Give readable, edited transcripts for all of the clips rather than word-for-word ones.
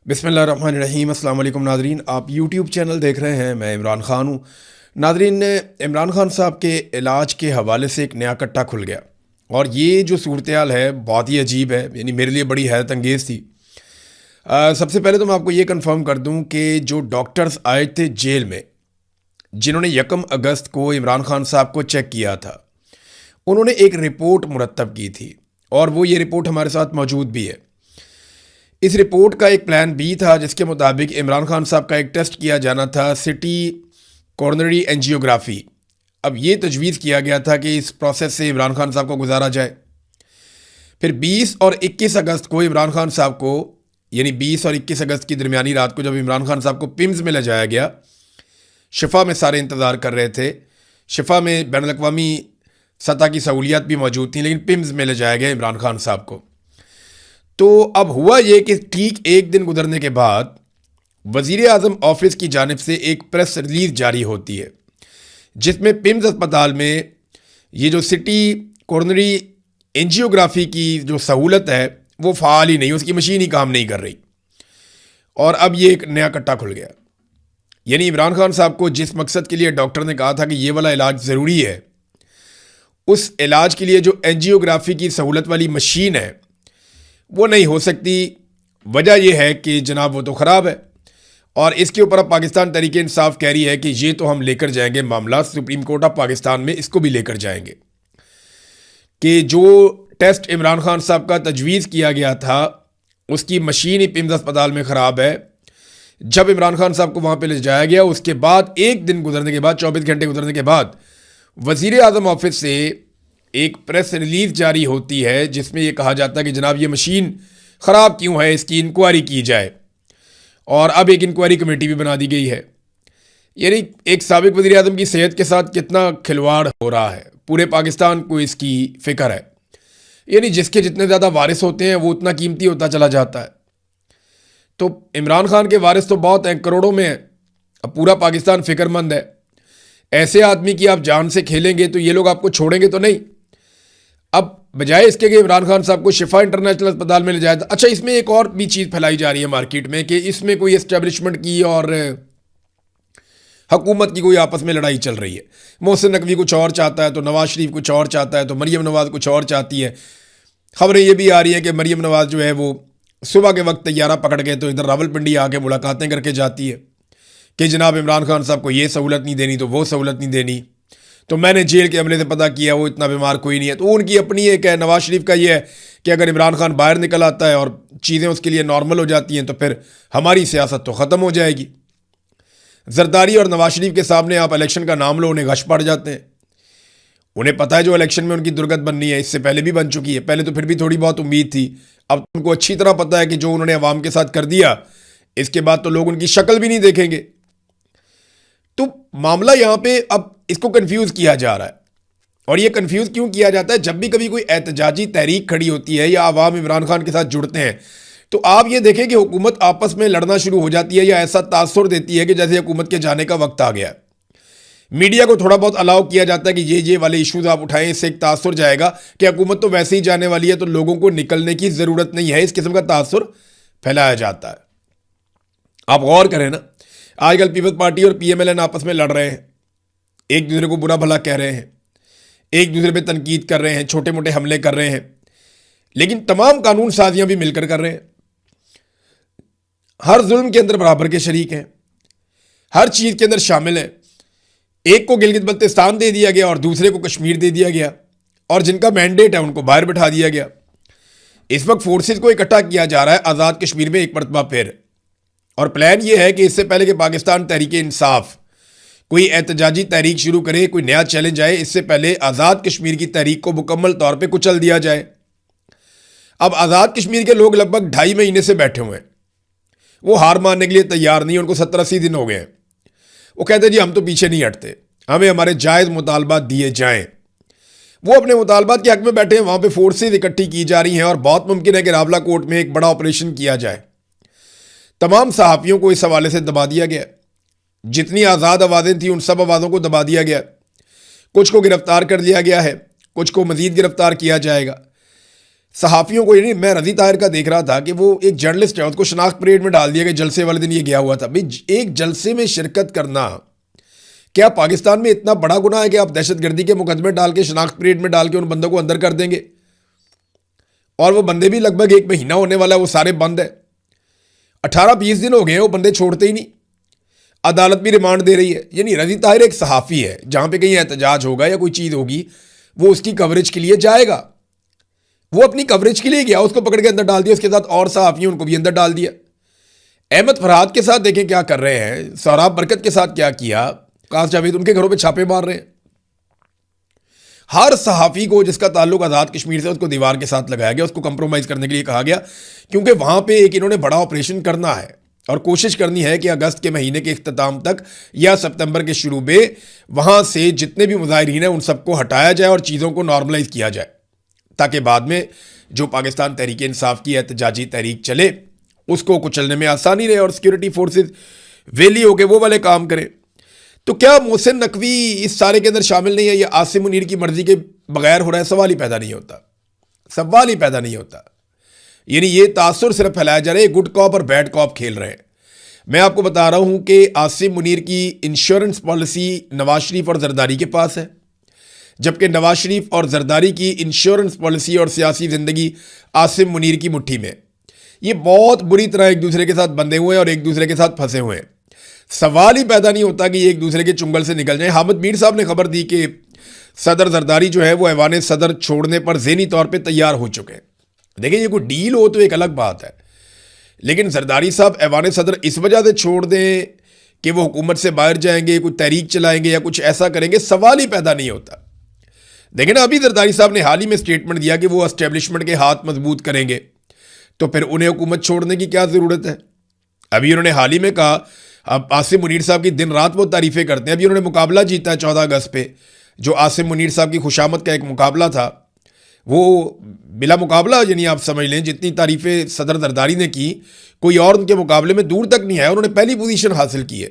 बिस्मिल्लाहिर्रहमानिर्रहीम। अस्सलाम वालेकुम नाज़रीन, आप यूट्यूब चैनल देख रहे हैं। मैं इमरान ख़ान हूँ। नाज़रीन, इमरान ख़ान साहब के इलाज के हवाले से एक नया कट्टा खुल गया और ये जो सूरत हाल है बहुत ही अजीब है, यानी मेरे लिए बड़ी हैरत अंगेज़ थी। सबसे पहले तो मैं आपको ये कंफर्म कर दूं कि जो डॉक्टर्स आए थे जेल में, जिन्होंने 1 अगस्त को इमरान ख़ान साहब को चेक किया था, उन्होंने एक रिपोर्ट मुरतब की थी और वो ये रिपोर्ट हमारे साथ मौजूद भी है। इस रिपोर्ट का एक प्लान बी था जिसके मुताबिक इमरान खान साहब का एक टेस्ट किया जाना था, सिटी कॉर्नरी एंजियोग्राफी। अब ये तजवीज़ किया गया था कि इस प्रोसेस से इमरान खान साहब को गुजारा जाए। फिर 20 और 21 अगस्त को इमरान खान साहब को, यानी 20 और 21 अगस्त की दरमियानी रात को जब इमरान खान साहब को पिम्स में ले जाया गया, शिफा में सारे इंतज़ार कर रहे थे। शिफा में बैनुल अक़वामी सतह की सहूलियात भी मौजूद थी, लेकिन पिम्स में ले जाया गया इमरान खान साहब को। तो अब हुआ ये कि ठीक एक दिन गुजरने के बाद वज़ीर आज़म ऑफिस की जानिब से एक प्रेस रिलीज़ जारी होती है जिसमें पिम्स अस्पताल में ये जो सिटी कॉर्नरी एंजियोग्राफी की जो सहूलत है वो फ़ाल ही नहीं, उसकी मशीन ही काम नहीं कर रही। और अब ये एक नया कट्टा खुल गया। यानी इमरान खान साहब को जिस मकसद के लिए डॉक्टर ने कहा था कि ये वाला इलाज ज़रूरी है, उस इलाज के लिए जो एंजियोग्राफी की सहूलत वाली मशीन है वो नहीं हो सकती। वजह यह है कि जनाब वो तो ख़राब है और इसके ऊपर अब पाकिस्तान तहरीक इंसाफ कह रही है कि ये तो हम लेकर जाएंगे मामला सुप्रीम कोर्ट ऑफ पाकिस्तान में, इसको भी लेकर जाएंगे कि जो टेस्ट इमरान खान साहब का तजवीज़ किया गया था उसकी मशीन ही पिम्स अस्पताल में ख़राब है। जब इमरान खान साहब को वहाँ पर ले जाया गया, उसके बाद एक दिन गुजरने के बाद, 24 घंटे गुजरने के बाद, वज़ीर आज़म ऑफिस से एक प्रेस रिलीज़ जारी होती है जिसमें यह कहा जाता है कि जनाब ये मशीन ख़राब क्यों है, इसकी इंक्वायरी की जाए। और अब एक इंक्वायरी कमेटी भी बना दी गई है। यानी एक साबिक वज़ीर आज़म की सेहत के साथ कितना खिलवाड़ हो रहा है, पूरे पाकिस्तान को इसकी फ़िक्र है। यानी जिसके जितने ज़्यादा वारिस होते हैं वो उतना कीमती होता चला जाता है। तो इमरान खान के वारिस तो बहुत हैं, करोड़ों में हैं। अब पूरा पाकिस्तान फ़िक्रमंद है। ऐसे आदमी की आप जान से खेलेंगे तो ये लोग आपको छोड़ेंगे तो नहीं। अब बजाय इसके कि इमरान खान साहब को शिफा इंटरनेशनल अस्पताल में ले जाया था। अच्छा, इसमें एक और भी चीज़ फैलाई जा रही है मार्केट में कि इसमें कोई एस्टेब्लिशमेंट की और हुकूमत की कोई आपस में लड़ाई चल रही है। मोहसिन नकवी कुछ और चाहता है तो नवाज शरीफ कुछ और चाहता है तो मरीम नवाज कुछ और चाहती है। खबरें ये भी आ रही हैं कि मरीम नवाज जो है वो सुबह के वक्त तैयारा पकड़ के तो इधर रावलपिंडी आके मुलाकातें करके जाती है कि जनाब इमरान खान साहब को ये सहूलत नहीं देनी तो वो सहूलत नहीं देनी। तो मैंने जेल के अमले से पता किया वो इतना बीमार कोई नहीं है। तो उनकी अपनी एक है। नवाज शरीफ का ये है कि अगर इमरान खान बाहर निकल आता है और चीज़ें उसके लिए नॉर्मल हो जाती हैं तो फिर हमारी सियासत तो ख़त्म हो जाएगी। जरदारी और नवाज शरीफ के सामने आप इलेक्शन का नाम लो, उन्हें गश पड़ जाते हैं। उन्हें पता है जो इलेक्शन में उनकी दुर्गत बननी है, इससे पहले भी बन चुकी है। पहले तो फिर भी थोड़ी बहुत उम्मीद थी, अब उनको अच्छी तरह पता है कि जो उन्होंने अवाम के साथ कर दिया इसके बाद तो लोग उनकी शक्ल भी नहीं देखेंगे। तो मामला यहाँ पे अब इसको कंफ्यूज किया जा रहा है। और ये कंफ्यूज क्यों किया जाता है? जब भी कभी कोई एहतजाजी तहरीक खड़ी होती है या आवाम इमरान खान के साथ जुड़ते हैं तो आप ये देखें कि हुकूमत आपस में लड़ना शुरू हो जाती है या ऐसा तासुर देती है कि जैसे हुकूमत के जाने का वक्त आ गया। मीडिया को थोड़ा बहुत अलाउ किया जाता है कि ये वाले इशूज आप उठाएं, इससे एक तासुर जाएगा कि हुकूमत तो वैसे ही जाने वाली है तो लोगों को निकलने की ज़रूरत नहीं है। इस किस्म का तासुर फैलाया जाता है। आप गौर करें ना, आजकल पीपल्स पार्टी और PMLN आपस में लड़ रहे हैं, एक दूसरे को बुरा भला कह रहे हैं, एक दूसरे पे तनकीद कर रहे हैं, छोटे मोटे हमले कर रहे हैं, लेकिन तमाम कानून साजियां भी मिलकर कर रहे हैं। हर जुल्म के अंदर बराबर के शरीक हैं, हर चीज़ के अंदर शामिल हैं। एक को गिलगित बल्तिस्तान दे दिया गया और दूसरे को कश्मीर दे दिया गया और जिनका मैंडेट है उनको बाहर बिठा दिया गया। इस वक्त फोर्सेस को इकट्ठा किया जा रहा है आज़ाद कश्मीर में एक मरतबा फिर। और प्लान ये है कि इससे पहले कि पाकिस्तान तहरीक इंसाफ कोई एहतजाजी तहरीक शुरू करे, कोई नया चैलेंज आए, इससे पहले आज़ाद कश्मीर की तहरीक को मुकम्मल तौर पे कुचल दिया जाए। अब आज़ाद कश्मीर के लोग लगभग 2.5 महीने से बैठे हुए हैं, वो हार मानने के लिए तैयार नहीं। उनको 70-80 दिन हो गए हैं। वो कहते हैं जी हम तो पीछे नहीं हटते, हमें हमारे जायज़ मुतालबात दिए जाएँ। वो अपने मुतालबात के हक में बैठे हैं। वहाँ पर फोर्सेज इकट्ठी की जा रही हैं और बहुत मुमकिन है कि रावला कोर्ट में एक बड़ा ऑपरेशन किया जाए। तमाम सहाफ़ियों को इस हवाले से दबा दिया गया। जितनी आज़ाद आवाज़ें थी उन सब आवाज़ों को दबा दिया गया। कुछ को गिरफ्तार कर लिया गया है, कुछ को मज़ीद गिरफ्तार किया जाएगा। सहाफ़ियों को, यानी मैं रज़ी ताहिर का देख रहा था कि वो एक जर्नलिस्ट है, उसको शनाख्त परेड में डाल दिया कि जलसे वाले दिन ये गया हुआ था। भाई एक जलसे में शिरकत करना क्या पाकिस्तान में इतना बड़ा गुनाह है कि आप दहशतगर्दी के मुकदमे डाल के शनाख्त परेड में डाल के उन बंदों को अंदर कर देंगे? और वो बंदे भी लगभग 1 महीना होने वाला है, वो सारे बंद है। 18-20 दिन हो गए हैं, वो बंदे छोड़ते ही नहीं। अदालत भी रिमांड दे रही है। यानी रज़ी ताहिर एक सहाफ़ी है, जहां पे कहीं एहतजाज होगा या कोई चीज़ होगी वो उसकी कवरेज के लिए जाएगा। वो अपनी कवरेज के लिए गया, उसको पकड़ के अंदर डाल दिया। उसके साथ और सहाफ़ी उनको भी अंदर डाल दिया। अहमद फरहाद के साथ देखें क्या कर रहे हैं, सौराब बरकत के साथ क्या किया, काश जावेद उनके घरों पे छापे मार रहे हैं। हर सहाफ़ी को जिसका ताल्लुक आज़ाद कश्मीर से, उसको दीवार के साथ लगाया गया, उसको कंप्रोमाइज़ करने के लिए कहा गया, क्योंकि वहाँ पे एक इन्होंने बड़ा ऑपरेशन करना है और कोशिश करनी है कि अगस्त के महीने के इख्तिताम तक या सितंबर के शुरू में वहाँ से जितने भी मुजाहिरीन हैं उन सबको हटाया जाए और चीज़ों को नॉर्मलाइज़ किया जाए, ताकि बाद में जो पाकिस्तान तहरीक इंसाफ की एहतजाजी तहरीक चले उसको कुचलने में आसानी रहे और सिक्योरिटी फोर्सेज वेली होकर वो वाले काम करें। तो क्या मोहसिन नकवी इस सारे के अंदर शामिल नहीं है? ये आसिम मुनीर की मर्जी के बगैर हो रहा है? सवाल ही पैदा नहीं होता, सवाल ही पैदा नहीं होता। यानी ये तासुर सिर्फ फैलाया जा रहा है, गुड कॉप और बैड कॉप खेल रहे हैं। मैं आपको बता रहा हूं कि आसिम मुनीर की इंश्योरेंस पॉलिसी नवाज शरीफ और जरदारी के पास है, जबकि नवाज शरीफ और जरदारी की इंश्योरेंस पॉलिसी और सियासी जिंदगी आसिम मुनीर की मुट्ठी में। ये बहुत बुरी तरह एक दूसरे के साथ बंधे हुए हैं और एक दूसरे के साथ फंसे हुए हैं। सवाल ही पैदा नहीं होता कि ये एक दूसरे के चुंगल से निकल जाए। हामिद मीर साहब ने खबर दी कि सदर जरदारी जो है वो ऐवान सदर छोड़ने पर ज़हनी तौर पे तैयार हो चुके हैं। देखिए, ये कोई डील हो तो एक अलग बात है, लेकिन जरदारी साहब ऐवान सदर इस वजह से छोड़ दें कि वो हुकूमत से बाहर जाएंगे, कुछ तहरीक चलाएंगे या कुछ ऐसा करेंगे, सवाल ही पैदा नहीं होता। देखिए ना, अभी जरदारी साहब ने हाल ही में स्टेटमेंट दिया कि वो एस्टेब्लिशमेंट के हाथ मजबूत करेंगे, तो फिर उन्हें हुकूमत छोड़ने की क्या ज़रूरत है? अभी उन्होंने हाल ही में कहा, अब आसिम मुनीर साहब की दिन रात वो तारीफ़ें करते हैं। अभी उन्होंने मुकाबला जीता है 14 अगस्त पे, जो आसिम मुनीर साहब की खुशामद का एक मुकाबला था, वो बिला मुकाबला, यानी आप समझ लें जितनी तारीफ़ें सदर जरदारी ने की कोई और उनके मुकाबले में दूर तक नहीं आया। उन्होंने पहली पोजीशन हासिल की है।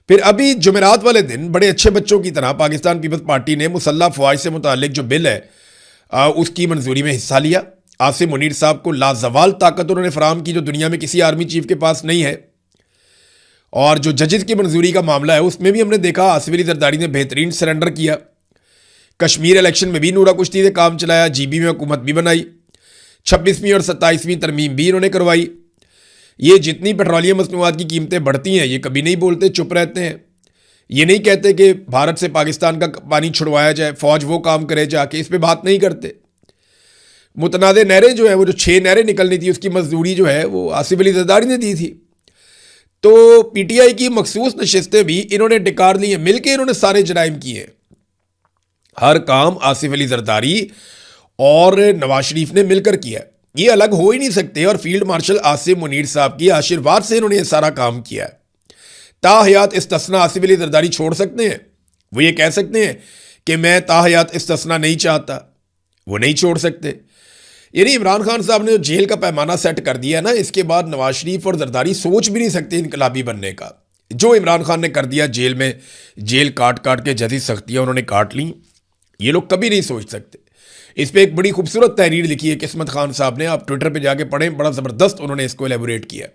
फिर अभी जुमेरात वाले दिन बड़े अच्छे बच्चों की तरह पाकिस्तान पीपल्स पार्टी ने मुसल्लह फ़वाज से मुतालिक जो बिल है उसकी मंजूरी में हिस्सा लिया। आसिम मुनीर साहब को लाजवाल ताकत उन्होंने फराम की जो दुनिया में किसी आर्मी चीफ के पास नहीं है। और जो जजेस की मंजूरी का मामला है उसमें भी हमने देखा आसिफ अली जरदारी ने बेहतरीन सरेंडर किया। कश्मीर इलेक्शन में भी नूरा कुश्ती ने काम चलाया, जीबी में हुकूमत भी बनाई, 26वीं और 27वीं तरमीम भी इन्होंने करवाई। ये जितनी पेट्रोलियम मसनूआत की कीमतें बढ़ती हैं ये कभी नहीं बोलते, चुप रहते हैं। ये नहीं कहते कि भारत से पाकिस्तान का पानी छुड़वाया जाए, फौज वो काम करे जाके, इस पर बात नहीं करते। मुतनादे नहरें जो है, वो जो 6 नहरें निकलनी थी उसकी मजदूरी जो है वो आसिफ अली जरदारी ने दी थी। तो पीटीआई की मखसूस नशिस्तें भी इन्होंने डिकार ली हैं, मिलकर इन्होंने सारे जराइम किए। हर काम आसिफ अली जरदारी और नवाज शरीफ ने मिलकर किया, ये अलग हो ही नहीं सकते। और फील्ड मार्शल आसिम मुनीर साहब की आशीर्वाद से इन्होंने ये सारा काम किया है। ताहयात इस्तिस्ना आसिफ अली जरदारी छोड़ सकते हैं, वो ये कह सकते हैं कि मैं ताहयात इस्तिस्ना नहीं चाहता, वो नहीं छोड़ सकते। यानी इमरान खान साहब ने जो जेल का पैमाना सेट कर दिया है ना, इसके बाद नवाज शरीफ और जरदारी सोच भी नहीं सकते इनकलाबी बनने का। जो इमरान खान ने कर दिया जेल में, जेल काट काट के जैसी सख्तियाँ उन्होंने काट ली, ये लोग कभी नहीं सोच सकते। इस पर एक बड़ी खूबसूरत तहरीर लिखी है किस्मत खान साहब ने, आप ट्विटर पर जाके पढ़ें, बड़ा ज़बरदस्त उन्होंने इसको एलेबोरेट किया।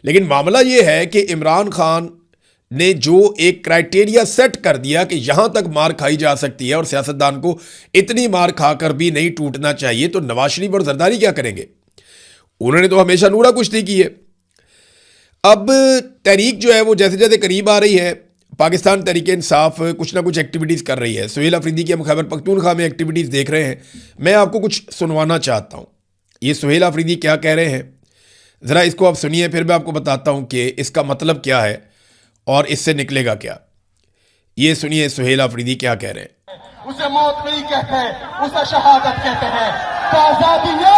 लेकिन मामला ये है कि इमरान खान ने जो एक क्राइटेरिया सेट कर दिया कि यहां तक मार खाई जा सकती है और सियासतदान को इतनी मार खाकर भी नहीं टूटना चाहिए, तो नवाज शरीफ और जरदारी क्या करेंगे? उन्होंने तो हमेशा नूरा कुश्ती की है। अब तहरीक जो है वो जैसे जैसे करीब आ रही है, पाकिस्तान तहरीक इंसाफ कुछ ना कुछ एक्टिविटीज़ कर रही है। सुहेल अफरीदी की हम खैबर पख्तूनख्वा में एक्टिविटीज़ देख रहे हैं। मैं आपको कुछ सुनवाना चाहता हूँ। ये सुहेल अफरीदी क्या कह रहे हैं, ज़रा इसको आप सुनिए, फिर मैं आपको बताता हूँ कि इसका मतलब क्या है और इससे निकलेगा क्या। ये सुनिए सुहेल अफरीदी क्या कह रहे हैं। उसे मौत नहीं कहते, उसे शहादत कहते हैं। तो आजादिया,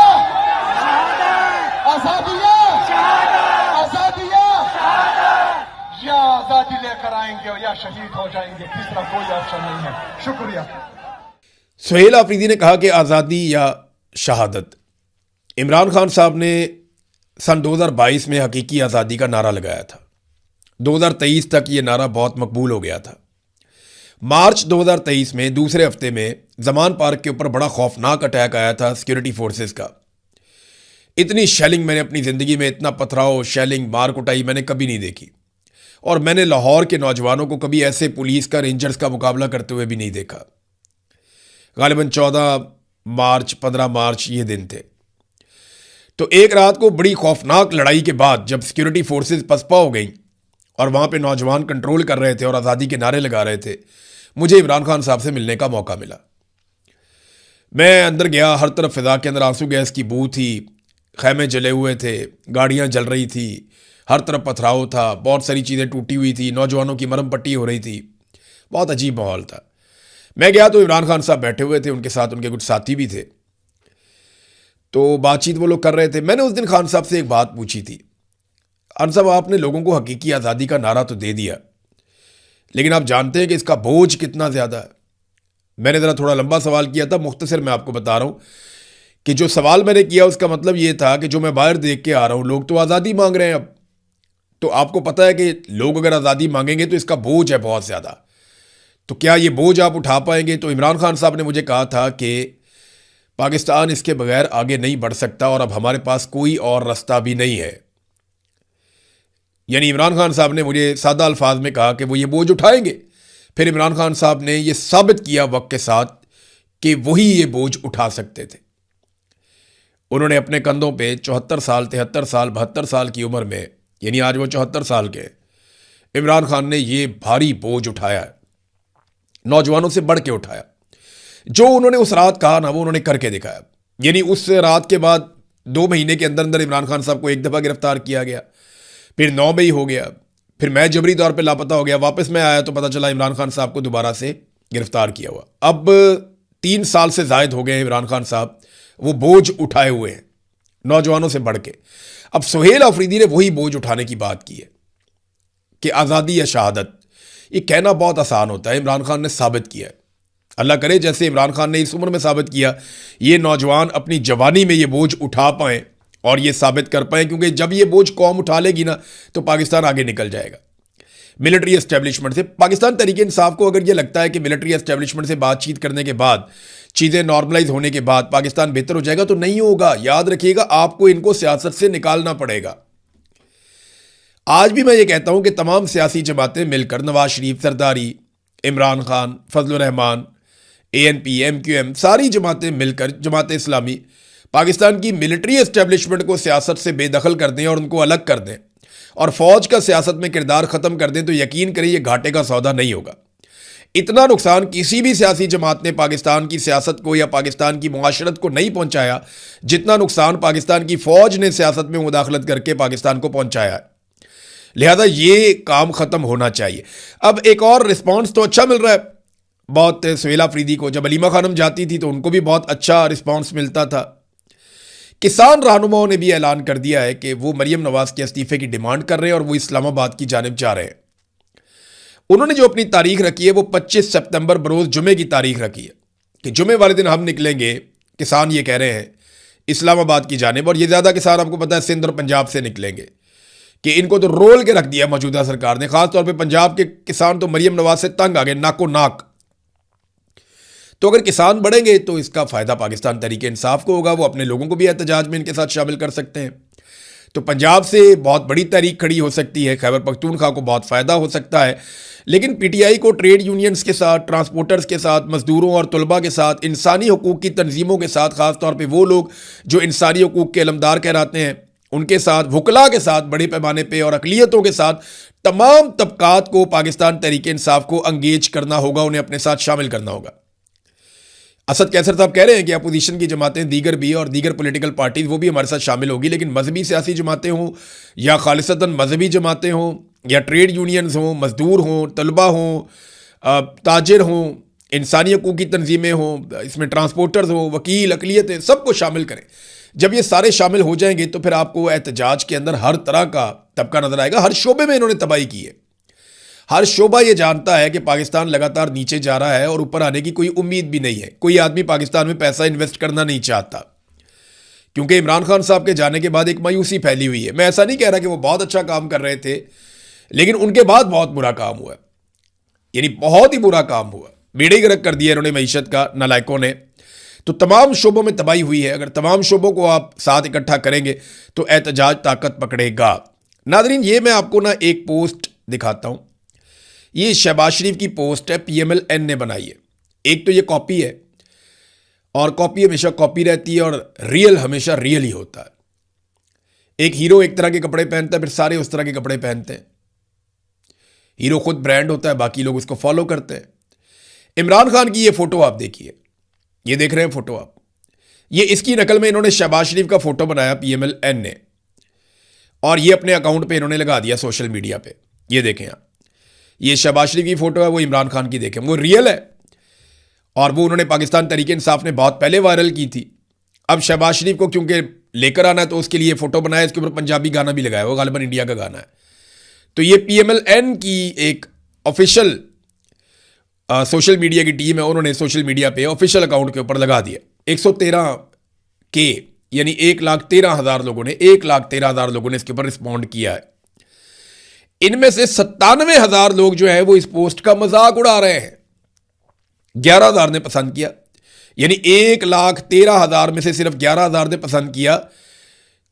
आजादिया, आजादिया, या आजादी लेकर आएंगे या शहीद हो जाएंगे, तीसरा कोई ऑप्शन नहीं है। शुक्रिया। सुहेल अफरीदी ने कहा कि आज़ादी या शहादत। इमरान खान साहब ने सन 2022 में हकीकी आज़ादी का नारा लगाया था। 2023 तक ये नारा बहुत मकबूल हो गया था। मार्च 2023 में दूसरे हफ्ते में जमान पार्क के ऊपर बड़ा खौफनाक अटैक आया था सिक्योरिटी फोर्सेस का। इतनी शेलिंग मैंने अपनी ज़िंदगी में, इतना पथराव, शेलिंग, मार कुटाई मैंने कभी नहीं देखी। और मैंने लाहौर के नौजवानों को कभी ऐसे पुलिस का, रेंजर्स का मुकाबला करते हुए भी नहीं देखा। गालिबन 14 मार्च, 15 मार्च ये दिन थे। तो एक रात को बड़ी खौफनाक लड़ाई के बाद जब सिक्योरिटी फोर्सेस पसपा हो गई और वहाँ पे नौजवान कंट्रोल कर रहे थे और आज़ादी के नारे लगा रहे थे, मुझे इमरान खान साहब से मिलने का मौका मिला। मैं अंदर गया, हर तरफ फिजा के अंदर आंसू गैस की बू थी, खैमे जले हुए थे, गाड़ियाँ जल रही थी, हर तरफ पथराव था, बहुत सारी चीज़ें टूटी हुई थी, नौजवानों की मरम पट्टी हो रही थी, बहुत अजीब माहौल था। मैं गया तो इमरान खान साहब बैठे हुए थे, उनके साथ उनके कुछ साथी भी थे। तो बातचीत वो लोग कर रहे थे। मैंने उस दिन खान साहब से एक बात पूछी थी, खान साहब आपने लोगों को हकीकी आज़ादी का नारा तो दे दिया, लेकिन आप जानते हैं कि इसका बोझ कितना ज़्यादा है। मैंने ज़रा थोड़ा लंबा सवाल किया था, मुख्तसर मैं आपको बता रहा हूँ कि जो सवाल मैंने किया उसका मतलब ये था कि जो मैं बाहर देख के आ रहा हूँ, लोग तो आज़ादी मांग रहे हैं अब, तो आपको पता है कि लोग अगर आज़ादी मांगेंगे तो इसका बोझ है बहुत ज़्यादा, तो क्या ये बोझ आप उठा पाएंगे? तो इमरान खान साहब ने मुझे कहा था कि पाकिस्तान इसके बगैर आगे नहीं बढ़ सकता और अब हमारे पास कोई और रास्ता भी नहीं है। यानी इमरान खान साहब ने मुझे सादा अल्फाज में कहा कि वो ये बोझ उठाएंगे। फिर इमरान खान साहब ने ये साबित किया वक्त के साथ कि वही ये बोझ उठा सकते थे। उन्होंने अपने कंधों पे 74 साल, 73 साल, 72 साल की उम्र में, यानी आज वो 74 साल के, इमरान खान ने ये भारी बोझ उठाया है, नौजवानों से बढ़ के उठाया। जो उन्होंने उस रात कहा ना, वो उन्होंने करके दिखाया। यानी उस रात के बाद 2 महीने के अंदर अंदर इमरान खान साहब को एक दफ़ा गिरफ्तार किया गया, फिर 9 मई हो गया, फिर मैं जबरी तौर पे लापता हो गया, वापस मैं आया तो पता चला इमरान खान साहब को दोबारा से गिरफ्तार किया हुआ। अब 3 साल से जायद हो गए इमरान खान साहब वो बोझ उठाए हुए हैं नौजवानों से बढ़ के। अब सुहेल अफरीदी ने वही बोझ उठाने की बात की है कि आज़ादी या शहादत, ये कहना बहुत आसान होता है, इमरान खान ने साबित किया है। अल्लाह करे जैसे इमरान खान ने इस उम्र में साबित किया, ये नौजवान अपनी जवानी में ये बोझ उठा पाएँ और ये साबित कर पाएँ, क्योंकि जब ये बोझ कौम उठा लेगी ना तो पाकिस्तान आगे निकल जाएगा। मिलिट्री एस्टेब्लिशमेंट से पाकिस्तान तरीके इंसाफ को अगर ये लगता है कि मिलिट्री एस्टेब्लिशमेंट से बातचीत करने के बाद, चीज़ें नॉर्मलाइज होने के बाद पाकिस्तान बेहतर हो जाएगा, तो नहीं होगा। याद रखिएगा, आपको इनको सियासत से निकालना पड़ेगा। आज भी मैं ये कहता हूं कि तमाम सियासी जमातें मिलकर, नवाज शरीफ, सरदारी, इमरान खान, फजलुर रहमान, ANP, MQM, सारी जमातें मिलकर, जमात इस्लामी, पाकिस्तान की मिलिट्री एस्टेब्लिशमेंट को सियासत से बेदखल कर दें और उनको अलग कर दें और फौज का सियासत में किरदार ख़त्म कर दें, तो यकीन करिए ये घाटे का सौदा नहीं होगा। इतना नुकसान किसी भी सियासी जमात ने पाकिस्तान की सियासत को या पाकिस्तान की मुआशरत को नहीं पहुंचाया जितना नुकसान पाकिस्तान की फ़ौज ने सियासत में मुदाखलत करके पाकिस्तान को पहुंचाया है। लिहाजा ये काम ख़त्म होना चाहिए। अब एक और रिस्पॉन्स तो अच्छा मिल रहा है बहुत। सुहेल अफरीदी को जब अलीमा खानम जाती थी तो उनको भी बहुत अच्छा रिस्पॉन्स मिलता था। किसान रहनुमाओं ने भी ऐलान कर दिया है कि वो मरीम नवाज के इस्तीफे की डिमांड कर रहे हैं और वो इस्लामाबाद की जानिब जा रहे हैं। उन्होंने जो अपनी तारीख रखी है वो 25 सितंबर बरोज़ जुमे की तारीख रखी है कि जुमे वाले दिन हम निकलेंगे। किसान ये कह रहे हैं इस्लामाबाद की जानिब, और ये ज़्यादा किसान आपको पता है सिंध और पंजाब से निकलेंगे, कि इनको तो रोल के रख दिया मौजूदा सरकार ने। ख़ासतौर पर पंजाब के किसान तो मरीम नवाज से तंग आ गए, नाको नाक। तो अगर किसान बढ़ेंगे तो इसका फ़ायदा पाकिस्तान तहरीक इंसाफ को होगा, वो अपने लोगों को भी एहतजाज में इनके साथ शामिल कर सकते हैं। तो पंजाब से बहुत बड़ी तहरीक खड़ी हो सकती है, खैबर पख्तूनख्वा को बहुत फ़ायदा हो सकता है। लेकिन PTI को ट्रेड यूनियंस के साथ, ट्रांसपोर्टर्स के साथ, मजदूरों और तलबा के साथ, इंसानी हकूक़ की तंजीमों के साथ, ख़ासतौर पर वो लोग जो इंसानी हकूक़ के अलमदार कहलाते हैं, उनके साथ, वकला के साथ बड़े पैमाने पे और अक़लियतों के साथ तमाम तबकात को पाकिस्तान तहरीक इंसाफ को अंगेज करना होगा, उन्हें अपने साथ शामिल करना होगा। असद कैसर साहब कह रहे हैं कि अपोजिशन की जमातें दीगर भी और दीगर पॉलिटिकल पार्टीज वो भी हमारे साथ शामिल होगी, लेकिन मजहबी सियासी जमातें हों या खालिसतन मजहबी जमातें हों या ट्रेड यूनियंस हों, मजदूर हों, तलबा हों, ताजिर हों, इंसानी हकूक़ की तंजीमें हों, इसमें ट्रांसपोर्टर्स हों, वकील, अक़लियतें, सबको शामिल करें। जब ये सारे शामिल हो जाएंगे तो फिर आपको एहतजाज के अंदर हर तरह का तबका नजर आएगा। हर शोबे में इन्होंने तबाही की है। हर शोबा ये जानता है कि पाकिस्तान लगातार नीचे जा रहा है और ऊपर आने की कोई उम्मीद भी नहीं है। कोई आदमी पाकिस्तान में पैसा इन्वेस्ट करना नहीं चाहता, क्योंकि इमरान खान साहब के जाने के बाद एक मायूसी फैली हुई है। मैं ऐसा नहीं कह रहा कि वो बहुत अच्छा काम कर रहे थे, लेकिन उनके बाद बहुत बुरा काम हुआ है। यानी बहुत ही बुरा काम हुआ, बेड़े गर्क कर दिया इन्होंने मईशत का नालायकों ने। तो तमाम शोबों में तबाही हुई है। अगर तमाम शोबों को आप साथ इकट्ठा करेंगे तो एहतजाज ताकत पकड़ेगा। नादरीन, ये मैं आपको ना एक पोस्ट दिखाता हूं। ये शहबाज शरीफ की पोस्ट है, PMLN ने बनाई है। एक तो ये कॉपी है, और कॉपी हमेशा कॉपी रहती है, और रियल हमेशा रियल ही होता है। एक हीरो एक तरह के कपड़े पहनता है, फिर सारे उस तरह के कपड़े पहनते हैं। हीरो खुद ब्रांड होता है, बाकी लोग उसको फॉलो करते हैं। इमरान खान की ये फोटो आप देखिए, ये देख रहे हैं फोटो आप, ये इसकी नकल में इन्होंने शहबाज शरीफ का फोटो बनाया PMLN ने, और ये अपने अकाउंट पे इन्होंने लगा दिया सोशल मीडिया पे। ये देखें आप, ये शहबाज शरीफ की फोटो है, वो इमरान खान की देखें, वो रियल है। और वो उन्होंने पाकिस्तान तहरीक इंसाफ ने बहुत पहले वायरल की थी। अब शहबाज शरीफ को क्योंकि लेकर आना है तो उसके लिए फोटो बनाया, इसके ऊपर पंजाबी गाना भी लगाया, वो गालिबन इंडिया का गाना है। तो ये PMLN की एक ऑफिशियल सोशल मीडिया की टीम है, उन्होंने सोशल मीडिया पे ऑफिशियल अकाउंट के ऊपर लगा दिया। 113K यानी 1,13,000 लोगों ने 1,13,000 लोगों ने इसके ऊपर रिस्पॉन्ड किया है। इनमें से 97,000 लोग जो है वो इस पोस्ट का मजाक उड़ा रहे हैं। 11,000 ने पसंद किया, यानी 1,13,000 में से सिर्फ 11,000 ने पसंद किया।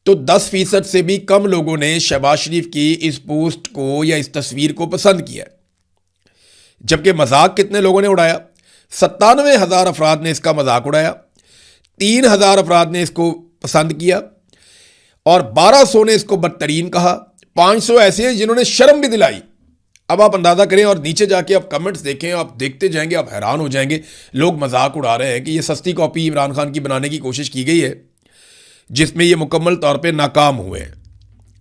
तो 10% से भी कम लोगों ने शहबाज शरीफ की इस पोस्ट को या इस तस्वीर को पसंद किया। जबकि मजाक कितने लोगों ने उड़ाया? 97,000 अफराद ने इसका मजाक उड़ाया, 3,000 अफराद ने इसको पसंद किया, और 1,200 ने इसको बदतरीन कहा। 500 ऐसे हैं जिन्होंने शर्म भी दिलाई। अब आप अंदाजा करें, और नीचे जाके आप कमेंट्स देखें, आप देखते जाएंगे, आप हैरान हो जाएंगे। लोग मजाक उड़ा रहे हैं कि ये सस्ती कॉपी इमरान खान की बनाने की कोशिश की गई है, जिसमें ये मुकम्मल तौर पे नाकाम हुए हैं,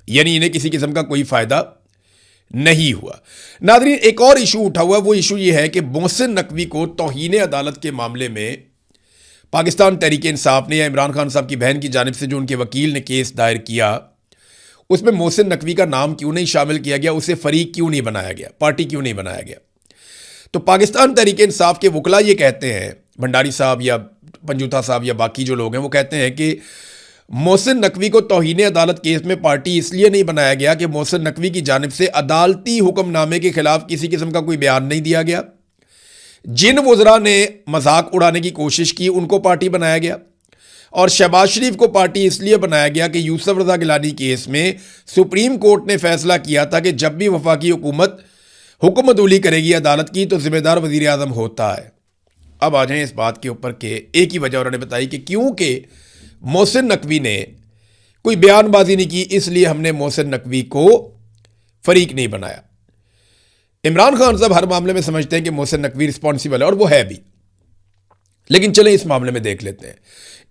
यानी इन्हें किसी किस्म का कोई फायदा नहीं हुआ। नादरीन, एक और इशू उठा हुआ, वो इशू ये है कि मोहसिन नकवी को तौहीन अदालत के मामले में पाकिस्तान तहरीक इंसाफ ने या इमरान खान साहब की बहन की जानिब से जो उनके वकील ने केस दायर किया, उसमें मोहसिन नकवी का नाम क्यों नहीं शामिल किया गया, उसे फरीक क्यों नहीं बनाया गया, पार्टी क्यों नहीं बनाया गया। तो पाकिस्तान तहरीक इंसाफ के वकला ये कहते हैं, भंडारी साहब या पंजूथा साहब या बाकी जो लोग हैं, वो कहते हैं कि मोहसिन नकवी को तौहीन अदालत केस में पार्टी इसलिए नहीं बनाया गया कि मोहसिन नकवी की जानिब से अदालती हुक्मनामे के खिलाफ किसी किस्म का कोई बयान नहीं दिया गया। जिन वज़रा ने मजाक उड़ाने की कोशिश की उनको पार्टी बनाया गया, और शहबाज शरीफ को पार्टी इसलिए बनाया गया कि यूसुफ रज़ा गिलानी केस में सुप्रीम कोर्ट ने फैसला किया था कि जब भी वफाकी हुकूमत हुक्म अदूली करेगी अदालत की तो जिम्मेदार वज़ीर आज़म होता है। अब आ जाएं इस बात के ऊपर कि एक ही वजह उन्होंने बताई कि क्योंकि मोहसिन नकवी ने कोई बयानबाजी नहीं की, इसलिए हमने मोहसिन नकवी को फरीक नहीं बनाया। इमरान खान साहब हर मामले में समझते हैं कि मोहसिन नकवी रिस्पॉन्सिबल है, और वो है भी। लेकिन चलें इस मामले में देख लेते हैं,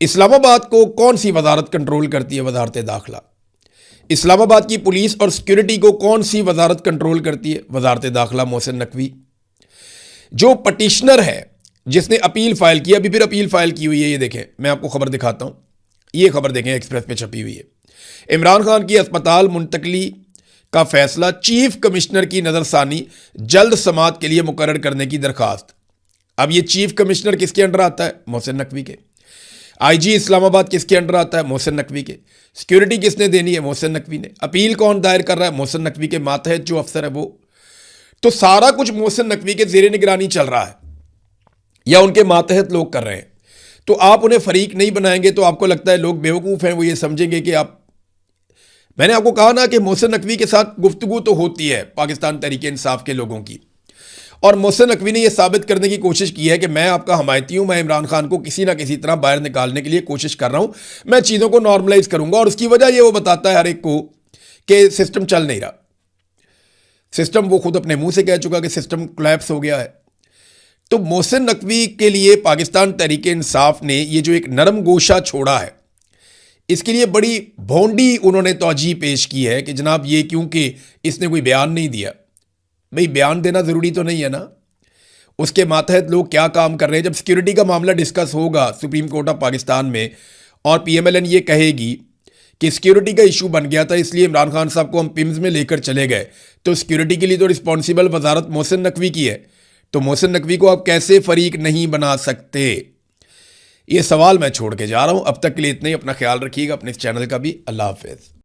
इस्लामाबाद को कौन सी वजारत कंट्रोल करती है? वजारत दाखिला। इस्लामाबाद की पुलिस और सिक्योरिटी को कौन सी वजारत कंट्रोल करती है? वजारत दाखिला, मोहसिन नकवी। जो पटिशनर है जिसने अपील फाइल की, अभी फिर अपील फाइल की हुई है, ये देखें, मैं आपको खबर दिखाता हूं, ये खबर देखें, एक्सप्रेस पे छपी हुई है। इमरान खान की अस्पताल मुंतकली का फैसला, चीफ कमिश्नर की नजरसानी, जल्द समाअत के लिए मुकर्रर करने की दरखास्त। अब ये चीफ कमिश्नर किसके अंडर आता है? मोहसिन नकवी के। IG इस्लामाबाद किसके अंडर आता है? मोहसिन नकवी के। सिक्योरिटी किसने देनी है? मोहसिन नकवी ने। अपील कौन दायर कर रहा है? मोहसिन नकवी के मातहत जो अफसर है वो। तो सारा कुछ मोहसिन नकवी के ज़ेरे निगरानी चल रहा है, या उनके मातहत लोग कर रहे हैं। तो आप उन्हें फरीक नहीं बनाएंगे तो आपको लगता है लोग बेवकूफ़ हैं, वो ये समझेंगे कि आप, मैंने आपको कहा ना कि मोहसिन नकवी के साथ गुफ्तगू तो होती है पाकिस्तान तहरीक इंसाफ के लोगों की, और मोहसिन नकवी ने यह साबित करने की कोशिश की है कि मैं आपका हमायती हूं, मैं इमरान खान को किसी ना किसी तरह बाहर निकालने के लिए कोशिश कर रहा हूं, मैं चीज़ों को नॉर्मलाइज करूंगा। और उसकी वजह यह वो बताता है हर एक को कि सिस्टम चल नहीं रहा। सिस्टम, वो खुद अपने मुंह से कह चुका कि सिस्टम कोलैप्स हो गया है। तो मोहसिन नकवी के लिए पाकिस्तान तहरीक इंसाफ ने ये जो एक नरम गोशा छोड़ा है, इसके लिए बड़ी भोंडी उन्होंने तौजीह पेश की है कि जनाब ये क्योंकि इसने कोई बयान नहीं दिया। भाई बयान देना ज़रूरी तो नहीं है ना, उसके मातहत लोग क्या काम कर रहे हैं। जब सिक्योरिटी का मामला डिस्कस होगा सुप्रीम कोर्ट ऑफ पाकिस्तान में, और PMLN ये कहेगी कि सिक्योरिटी का इशू बन गया था इसलिए इमरान खान साहब को हम पिम्स में लेकर चले गए, तो सिक्योरिटी के लिए तो रिस्पॉन्सिबल वजारत मोहसिन नकवी की है, तो मोहसिन नकवी को आप कैसे फरीक नहीं बना सकते? ये सवाल मैं छोड़ के जा रहा हूं। अब तक के लिए इतना ही। अपना ख्याल रखिएगा, अपने इस चैनल का भी। अल्लाह हाफिज़।